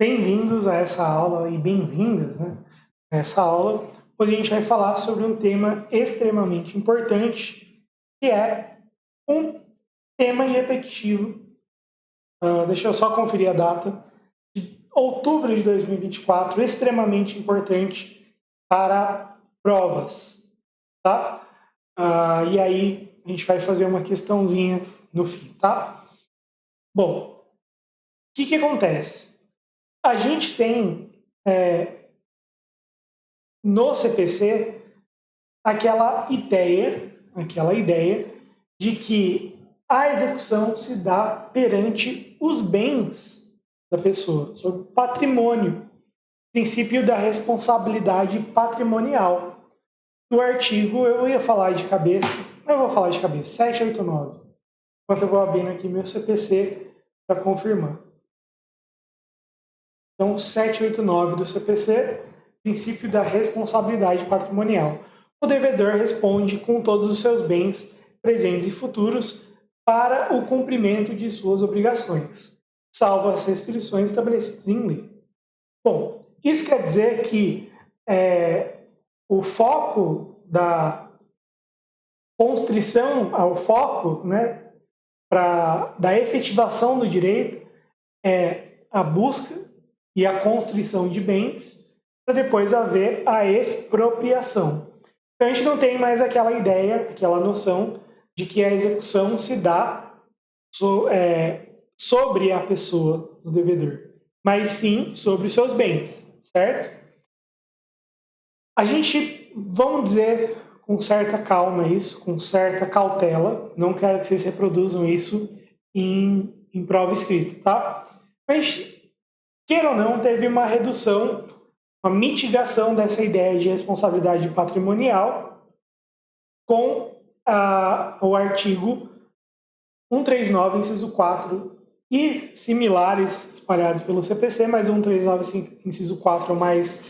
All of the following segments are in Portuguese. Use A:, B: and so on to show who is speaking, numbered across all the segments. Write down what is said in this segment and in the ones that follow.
A: Bem-vindos a essa aula e bem-vindas, né, a essa aula. Hoje a gente vai falar sobre um tema extremamente importante, que é um tema repetitivo. Deixa eu só conferir a data. De outubro de 2024, extremamente importante para provas, tá? E aí a gente vai fazer uma questãozinha no fim, tá? Bom, o que acontece? A gente tem no CPC aquela ideia de que a execução se dá perante os bens da pessoa, sobre o patrimônio, princípio da responsabilidade patrimonial. No artigo, eu ia falar de cabeça, mas eu vou falar de cabeça, 789, enquanto eu vou abrindo aqui meu CPC para confirmar. Então, 789 do CPC, princípio da responsabilidade patrimonial. O devedor responde com todos os seus bens, presentes e futuros, para o cumprimento de suas obrigações, salvo as restrições estabelecidas em lei. Bom, isso quer dizer que o foco da constrição, o foco, né, da efetivação do direito é a busca e a constrição de bens, para depois haver a expropriação. Então a gente não tem mais aquela ideia, aquela noção de que a execução se dá sobre a pessoa do devedor, mas sim sobre os seus bens, certo? A gente, vamos dizer com certa calma isso, com certa cautela, não quero que vocês reproduzam isso em prova escrita, tá? Mas, queira ou não, teve uma redução, uma mitigação dessa ideia de responsabilidade patrimonial com o artigo 139, inciso 4, e similares espalhados pelo CPC, mas o 139, inciso 4 é o mais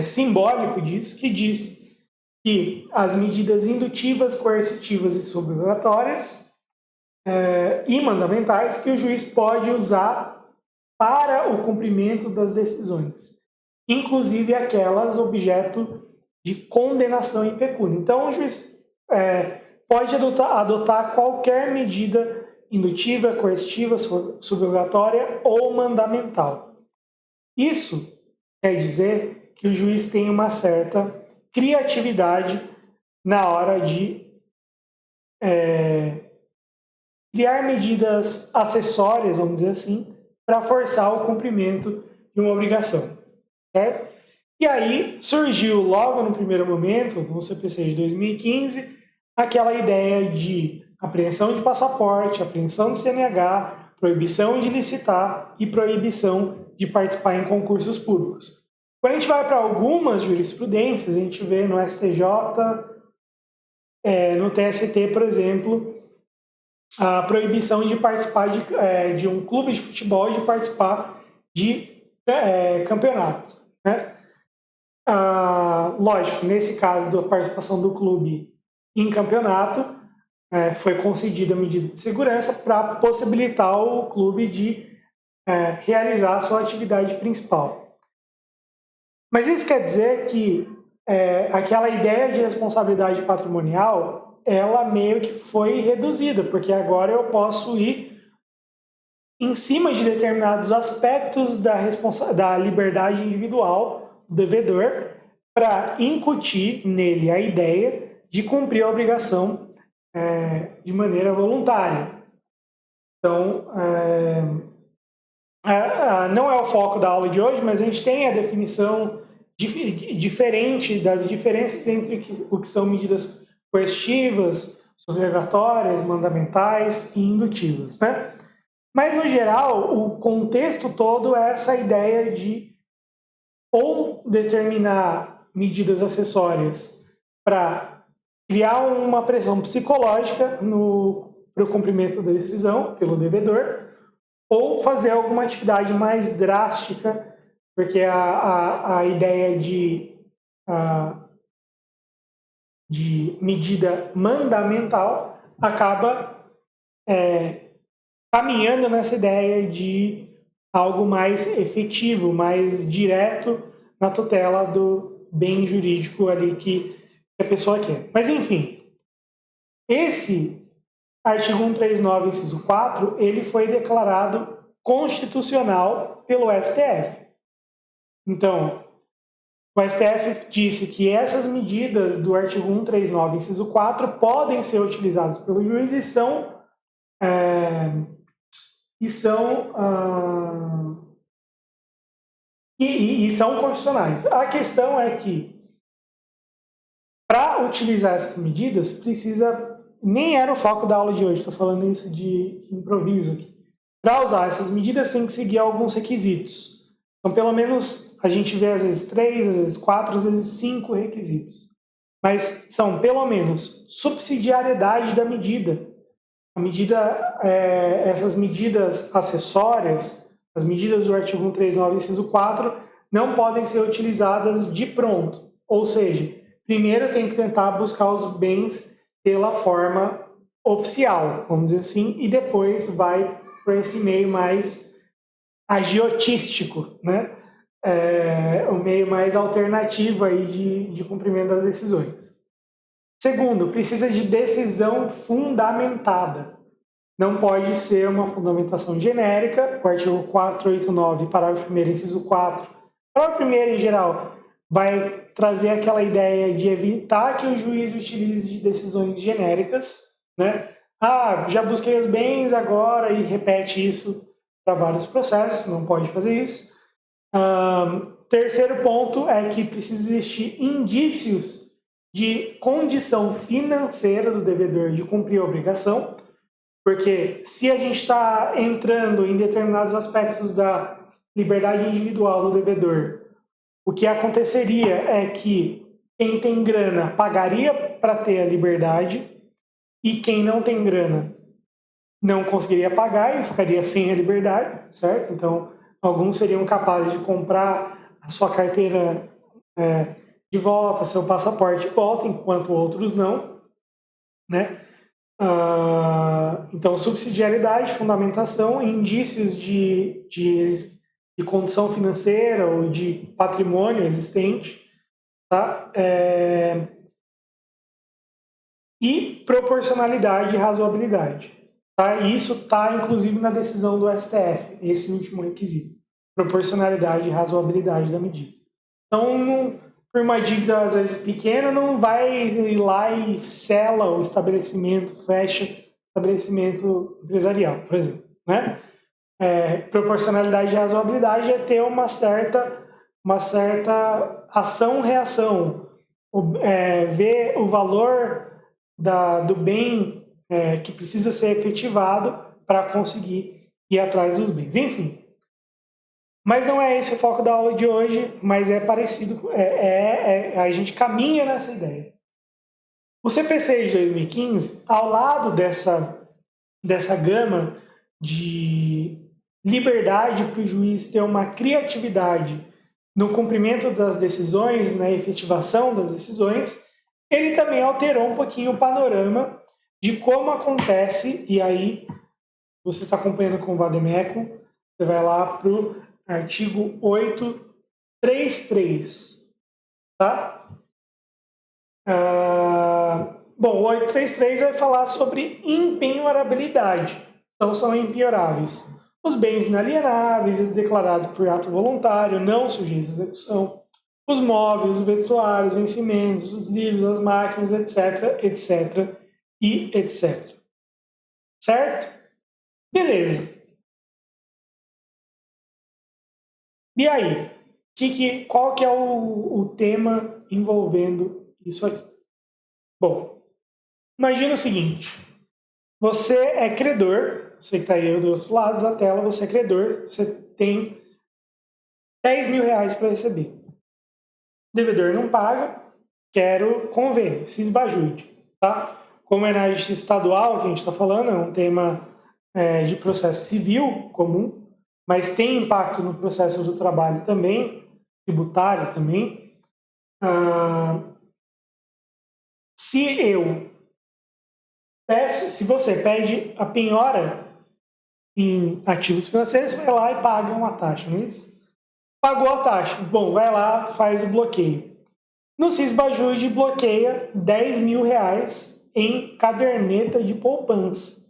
A: simbólico disso, que diz que as medidas indutivas, coercitivas e subrogatórias e mandamentais que o juiz pode usar para o cumprimento das decisões, inclusive aquelas objeto de condenação em pecúnia. Então, o juiz pode adotar qualquer medida indutiva, coercitiva, subrogatória ou mandamental. Isso quer dizer que o juiz tem uma certa criatividade na hora de criar medidas acessórias, vamos dizer assim, para forçar o cumprimento de uma obrigação, certo? E aí surgiu logo no primeiro momento, no CPC de 2015, aquela ideia de apreensão de passaporte, apreensão de CNH, proibição de licitar e proibição de participar em concursos públicos. Quando a gente vai para algumas jurisprudências, a gente vê no STJ, no TST, por exemplo, a proibição de participar de um clube de futebol, de participar de campeonato, né? Lógico, nesse caso da participação do clube em campeonato, foi concedida a medida de segurança para possibilitar o clube de realizar a sua atividade principal. Mas isso quer dizer que aquela ideia de responsabilidade patrimonial, ela meio que foi reduzida, porque agora eu posso ir em cima de determinados aspectos da liberdade individual do devedor para incutir nele a ideia de cumprir a obrigação de maneira voluntária. Então, não é o foco da aula de hoje, mas a gente tem a definição diferente das diferenças entre o que são medidas coercitivas, subrogatórias, mandamentais e indutivas, né? Mas, no geral, o contexto todo é essa ideia de ou determinar medidas acessórias para criar uma pressão psicológica para o cumprimento da decisão pelo devedor, ou fazer alguma atividade mais drástica, porque a ideia de medida mandamental acaba caminhando nessa ideia de algo mais efetivo, mais direto na tutela do bem jurídico ali que a pessoa quer. Mas, enfim, esse artigo 139, inciso 4, ele foi declarado constitucional pelo STF. Então, o STF disse que essas medidas do artigo 139, inciso 4, podem ser utilizadas pelo juiz e são constitucionais. A questão é que, para utilizar essas medidas, precisa... Nem era o foco da aula de hoje, estou falando isso de improviso aqui. Para usar essas medidas, tem que seguir alguns requisitos. Então, pelo menos, a gente vê às vezes 3, às vezes 4, às vezes 5 requisitos. Mas são, pelo menos, subsidiariedade da medida. A medida, essas medidas acessórias, as medidas do artigo 139, inciso 4, não podem ser utilizadas de pronto. Ou seja, primeiro tem que tentar buscar os bens pela forma oficial, vamos dizer assim, e depois vai para esse meio mais agiotístico, né? O meio mais alternativo aí de cumprimento das decisões. Segundo, precisa de decisão fundamentada. Não pode ser uma fundamentação genérica. O artigo 489, parágrafo 1º, inciso 4. Parágrafo 1º, em geral, vai trazer aquela ideia de evitar que o juiz utilize de decisões genéricas, né? Já busquei os bens agora e repete isso para vários processos, não pode fazer isso. Terceiro ponto é que precisa existir indícios de condição financeira do devedor de cumprir a obrigação, porque se a gente está entrando em determinados aspectos da liberdade individual do devedor, o que aconteceria é que quem tem grana pagaria para ter a liberdade e quem não tem grana não conseguiria pagar e ficaria sem a liberdade, certo? Então, alguns seriam capazes de comprar a sua carteira de volta, seu passaporte de volta, enquanto outros não, né? Então, subsidiariedade, fundamentação, indícios de condição financeira ou de patrimônio existente, tá? E proporcionalidade e razoabilidade. Tá? Isso está, inclusive, na decisão do STF, esse último requisito. Proporcionalidade e razoabilidade da medida. Então, por uma dívida, às vezes, pequena, não vai ir lá e sela o estabelecimento, fecha o estabelecimento empresarial, por exemplo. Né? Proporcionalidade e razoabilidade é ter uma certa ação-reação. Ver o valor do bem que precisa ser efetivado para conseguir ir atrás dos bens. Enfim. Mas não é esse o foco da aula de hoje, mas é parecido, a gente caminha nessa ideia. O CPC de 2015, ao lado dessa gama de liberdade para o juiz ter uma criatividade no cumprimento das decisões, na efetivação das decisões, ele também alterou um pouquinho o panorama de como acontece, e aí, se você está acompanhando com o Vademécum, você vai lá para o artigo 833, tá? Bom, o 833 vai falar sobre impenhorabilidade. Então, são impenhoráveis os bens inalienáveis, os declarados por ato voluntário, não sujeitos à execução, os móveis, os vestuários, os vencimentos, os livros, as máquinas, etc, etc e etc. Certo? Beleza. E aí? Qual que é o tema envolvendo isso aqui? Bom, imagina o seguinte. Você é credor, você que está aí do outro lado da tela, você é credor, você tem 10 mil reais para receber. O devedor não paga, quero convênio, se esbajude, tá? Como é na justiça estadual que a gente está falando, é um tema de processo civil comum, mas tem impacto no processo do trabalho também, tributário também. Se você pede a penhora, em ativos financeiros, vai lá e paga uma taxa, não é isso? Pagou a taxa. Bom, vai lá, faz o bloqueio. No Sisbajude, bloqueia R$ 10.000 em caderneta de poupança.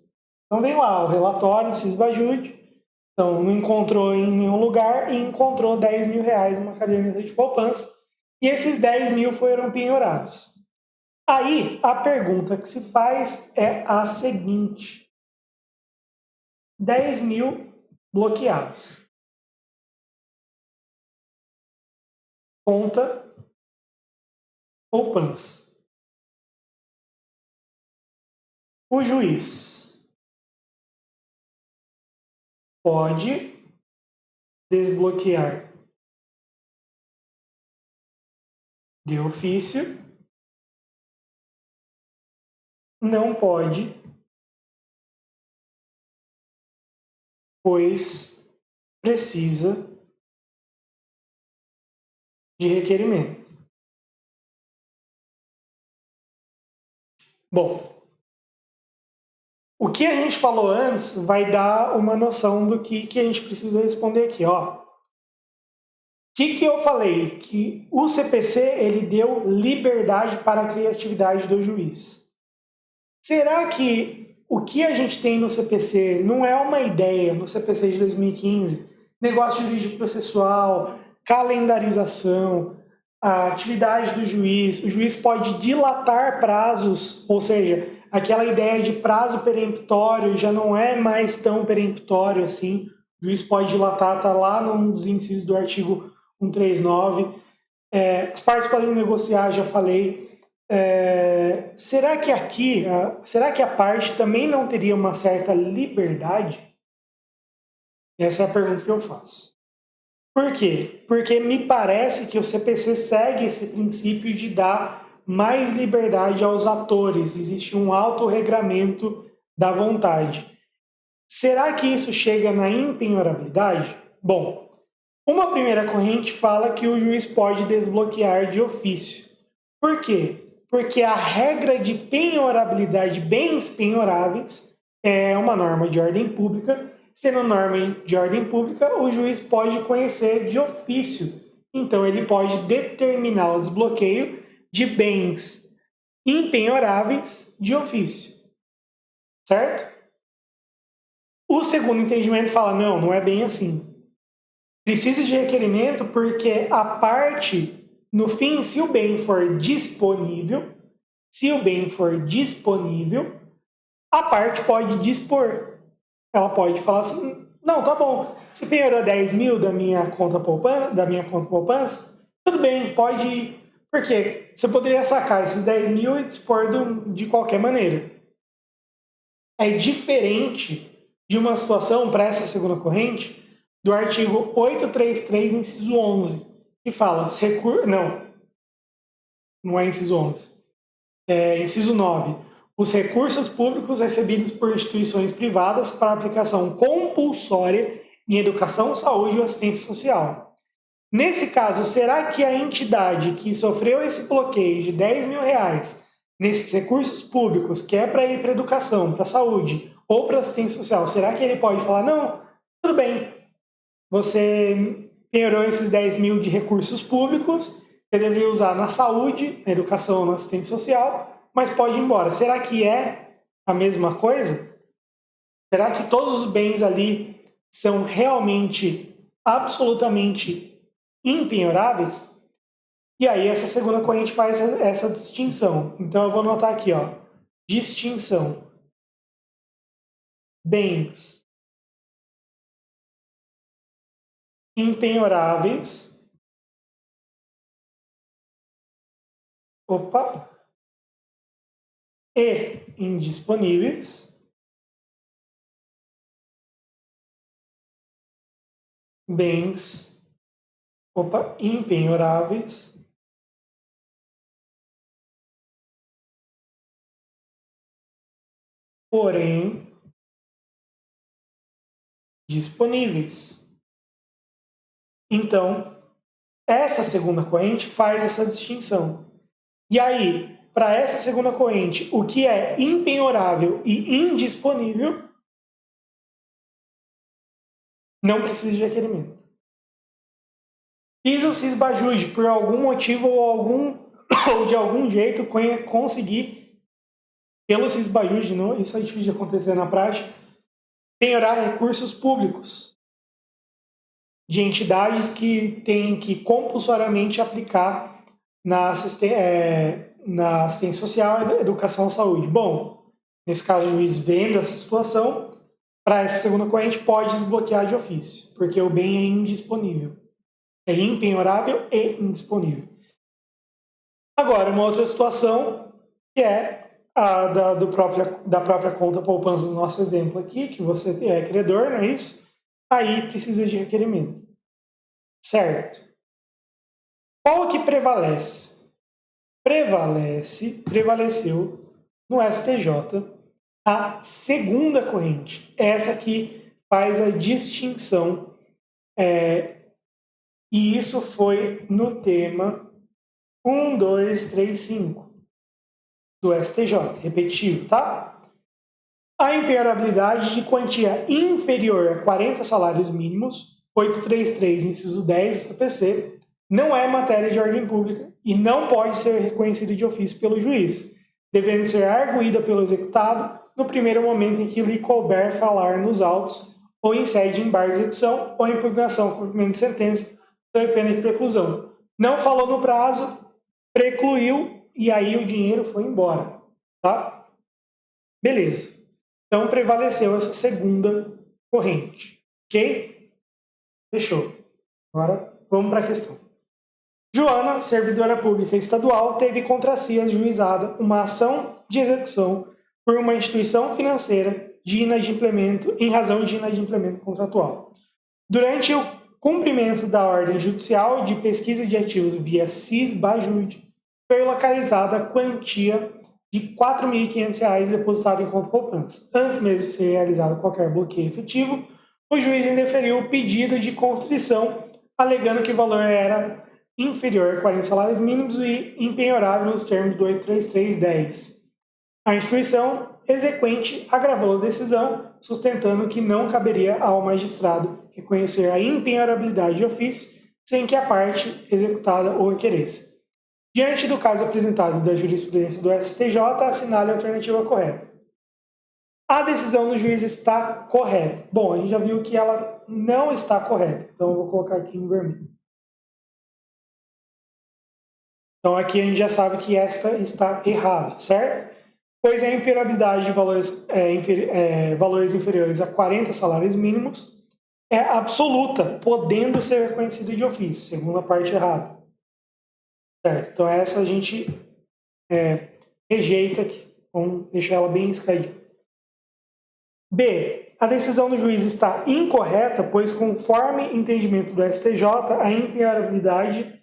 A: Então vem lá o relatório do Sisbajude. Então não encontrou em nenhum lugar e encontrou R$ 10.000 numa caderneta de poupança. E esses 10 mil foram penhorados. Aí a pergunta que se faz é a seguinte: 10 mil bloqueados. Conta poupança. O juiz pode desbloquear de ofício, não pode, pois precisa de requerimento. Bom, o que a gente falou antes vai dar uma noção do que a gente precisa responder aqui, ó. O que eu falei? Que o CPC ele deu liberdade para a criatividade do juiz. Será que o que a gente tem no CPC não é uma ideia, no CPC de 2015, negócio jurídico processual, calendarização, a atividade do juiz, o juiz pode dilatar prazos, ou seja, aquela ideia de prazo peremptório já não é mais tão peremptório assim, o juiz pode dilatar, está lá num dos índices do artigo 139, as partes podem negociar, já falei. Será que a parte também não teria uma certa liberdade? Essa é a pergunta que eu faço. Por quê? Porque me parece que o CPC segue esse princípio de dar mais liberdade aos atores. Existe um autorregramento da vontade. Será que isso chega na impenhorabilidade? Bom, uma primeira corrente fala que o juiz pode desbloquear de ofício. Por quê? Porque a regra de penhorabilidade de bens penhoráveis é uma norma de ordem pública. Sendo norma de ordem pública, o juiz pode conhecer de ofício. Então, ele pode determinar o desbloqueio de bens impenhoráveis de ofício. Certo? O segundo entendimento fala, não é bem assim. Precisa de requerimento porque a parte, no fim, se o bem for disponível, a parte pode dispor. Ela pode falar assim, não, tá bom, você penhorou 10 mil da minha conta poupança, tudo bem, pode ir. Porque você poderia sacar esses 10 mil e dispor de qualquer maneira. É diferente de uma situação, para essa segunda corrente, do artigo 833, inciso 11, que fala, não é inciso 11, é inciso 9, os recursos públicos recebidos por instituições privadas para aplicação compulsória em educação, saúde ou assistência social. Nesse caso, será que a entidade que sofreu esse bloqueio de R$ 10.000 nesses recursos públicos, que é para ir para educação, para saúde ou para assistência social, será que ele pode falar, não, tudo bem, você penhorou esses 10 mil de recursos públicos, você deveria usar na saúde, na educação, na assistência social, mas pode ir embora. Será que é a mesma coisa? Será que todos os bens ali são realmente, absolutamente impenhoráveis? E aí essa segunda corrente faz essa distinção. Então eu vou anotar aqui, ó, distinção. Bens impenhoráveis. E indisponíveis. Bens impenhoráveis. Porém disponíveis. Então, essa segunda corrente faz essa distinção. E aí, para essa segunda corrente, o que é impenhorável e indisponível não precisa de requerimento. Fiz o cisbajude por algum motivo ou de algum jeito conseguir, pelo cisbajude, não, isso é difícil de acontecer na prática, penhorar recursos públicos de entidades que têm que compulsoriamente aplicar na assistência social, educação e saúde. Bom, nesse caso, o juiz vendo essa situação, para essa segunda corrente pode desbloquear de ofício, porque o bem é indisponível. É impenhorável e indisponível. Agora, uma outra situação, que é a da própria conta poupança do nosso exemplo aqui, que você é credor, não é isso? Aí precisa de requerimento. Certo. Qual que prevalece? Prevaleceu no STJ a segunda corrente. Essa aqui faz a distinção. E isso foi no tema 1235 do STJ. Repetido, tá? A impenhorabilidade de quantia inferior a 40 salários mínimos, 833, inciso 10 do CPC, não é matéria de ordem pública e não pode ser reconhecida de ofício pelo juiz, devendo ser arguída pelo executado no primeiro momento em que lhe couber falar nos autos ou em sede de embargo de execução ou impugnação, cumprimento de sentença, sob pena de preclusão. Não falou no prazo, precluiu e aí o dinheiro foi embora, tá? Beleza. Então, prevaleceu essa segunda corrente. Ok? Fechou. Agora, vamos para a questão. Joana, servidora pública estadual, teve contra si ajuizada uma ação de execução por uma instituição financeira de inadimplemento, em razão de inadimplemento contratual. Durante o cumprimento da ordem judicial de pesquisa de ativos via cisbajude, foi localizada a quantia de R$ 4.500 depositado em conta poupança. Antes mesmo de ser realizado qualquer bloqueio efetivo, o juiz indeferiu o pedido de constrição, alegando que o valor era inferior a 40 salários mínimos e impenhorável nos termos do 83310. A instituição exequente agravou a decisão, sustentando que não caberia ao magistrado reconhecer a impenhorabilidade de ofício sem que a parte executada o requeresse. Diante do caso apresentado da jurisprudência do STJ, assinale a alternativa correta. A decisão do juiz está correta. Bom, a gente já viu que ela não está correta, então eu vou colocar aqui em vermelho. Então aqui a gente já sabe que esta está errada, certo? Pois a impenhorabilidade de valores inferiores a 40 salários mínimos é absoluta, podendo ser reconhecida de ofício, segundo a parte errada. Certo, então essa a gente rejeita aqui. Vamos deixar ela bem escadinha. B. A decisão do juiz está incorreta, pois, conforme entendimento do STJ, a impenhorabilidade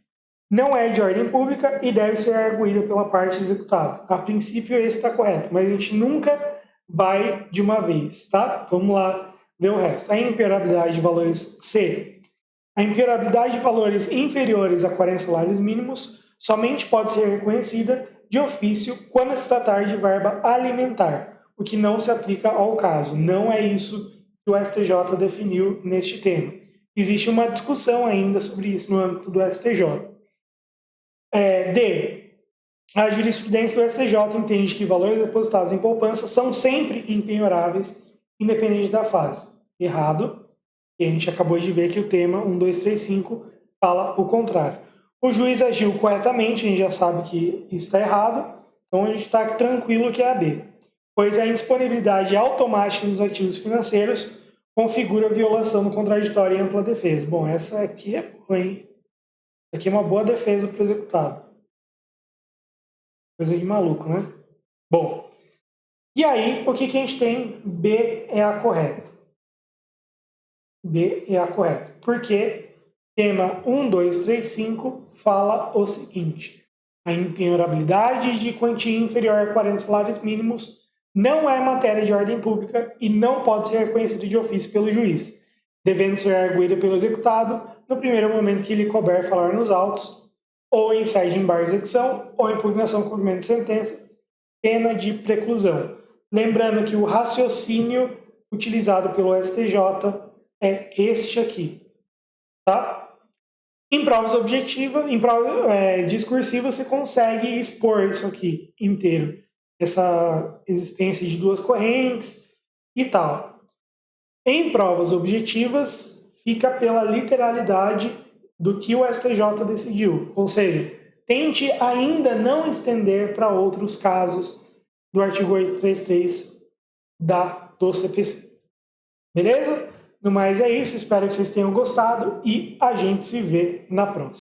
A: não é de ordem pública e deve ser arguída pela parte executada. A princípio, esse está correto, mas a gente nunca vai de uma vez, tá? Vamos lá ver o resto. A impenhorabilidade de valores C. A impenhorabilidade de valores inferiores a 40 salários mínimos somente pode ser reconhecida de ofício quando se tratar de verba alimentar, o que não se aplica ao caso. Não é isso que o STJ definiu neste tema. Existe uma discussão ainda sobre isso no âmbito do STJ. D. A jurisprudência do STJ entende que valores depositados em poupança são sempre impenhoráveis, independente da fase. Errado. E a gente acabou de ver que o tema 1235 fala o contrário. O juiz agiu corretamente, a gente já sabe que isso está errado, então a gente está tranquilo que é a B. Pois a indisponibilidade automática dos ativos financeiros configura violação do contraditório e ampla defesa. Bom, essa aqui é boa, hein? Essa aqui é uma boa defesa para o executado. Coisa de maluco, né? Bom, e aí, o que a gente tem? B é a correta. B é a correta. Porque tema 1235 fala o seguinte: a impenhorabilidade de quantia inferior a 40 salários mínimos não é matéria de ordem pública e não pode ser reconhecida de ofício pelo juiz, devendo ser arguída pelo executado no primeiro momento que lhe couber falar nos autos, ou em sede de embargo de execução, ou impugnação com cumprimento de sentença, pena de preclusão. Lembrando que o raciocínio utilizado pelo STJ é este aqui, tá? Em provas objetivas, em prova discursiva, você consegue expor isso aqui inteiro, essa existência de duas correntes e tal. Em provas objetivas, fica pela literalidade do que o STJ decidiu, ou seja, tente ainda não estender para outros casos do artigo 833 do CPC. Beleza? No mais é isso, espero que vocês tenham gostado e a gente se vê na próxima.